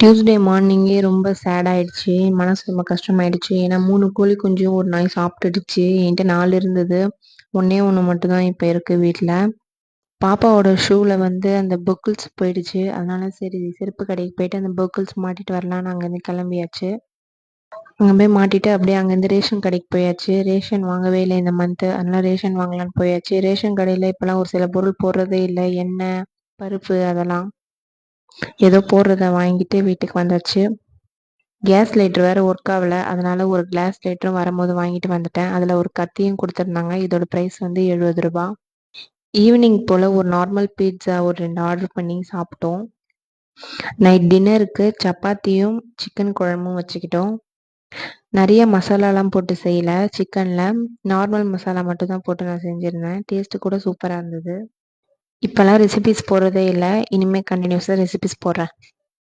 Tuesday மார்னிங்கே ரொம்ப chat ஆயிடுச்சு. மனசு ரொம்ப கஷ்டமாயிடுச்சு. ஏன்னா 3 கோழி குஞ்சும் ஒரு நாய் சாப்பிட்டுடுச்சு. என்கிட்ட 4 இருந்தது. ஒண்ணே 1 மட்டும் தான் இப்ப இருக்கு வீட்ல. பாப்பாவோட ஷூல வந்து அந்த பக்கிள்ஸ் போயிடுச்சு. அதனால சரி செருப்பு கடைக்கு போயிட்டு அந்த பக்கிள்ஸ் மாட்டிட்டு வரலான்னு அங்கேருந்து கிளம்பியாச்சு. அங்க போய் மாட்டிட்டு அப்படியே அங்கேருந்து ரேஷன் கடைக்கு போயாச்சு. ரேஷன் வாங்கவே இல்லை இந்த மந்த்து. அதனால ரேஷன் வாங்கலான்னு போயாச்சு. ரேஷன் கடையில இப்போலாம் ஒரு சில பொருள் போடுறதே இல்லை. எண்ணெய், பருப்பு அதெல்லாம். ஏதோ போடுறத வாங்கிட்டு வீட்டுக்கு வந்தாச்சு. கேஸ் லைட்டர் வேற ஒர்க் ஆகல. அதனால ஒரு கிளாஸ் லைட்டரும் வரும்போது வாங்கிட்டு வந்துட்டேன். அதில் ஒரு கத்தியும் கொடுத்துருந்தாங்க. இதோட ப்ரைஸ் வந்து 70 ரூபா. ஈவினிங் போல் ஒரு நார்மல் பீட்சா ஒரு 2 ஆர்டர் பண்ணி சாப்பிட்டோம். நைட் டின்னருக்கு சப்பாத்தியும் சிக்கன் குழம்பும் வச்சுக்கிட்டோம். நிறைய மசாலாலாம் போட்டு செய்யல. சிக்கனில் நார்மல் மசாலா மட்டும் தான் போட்டு நான் செஞ்சுருந்தேன். டேஸ்ட்டு கூட சூப்பராக இருந்தது. இப்போல்லாம் ரெசிபிஸ் போடுறதே இல்லை. இனிமேல் கண்டினியூஸாக ரெசிபிஸ் போடுறேன்.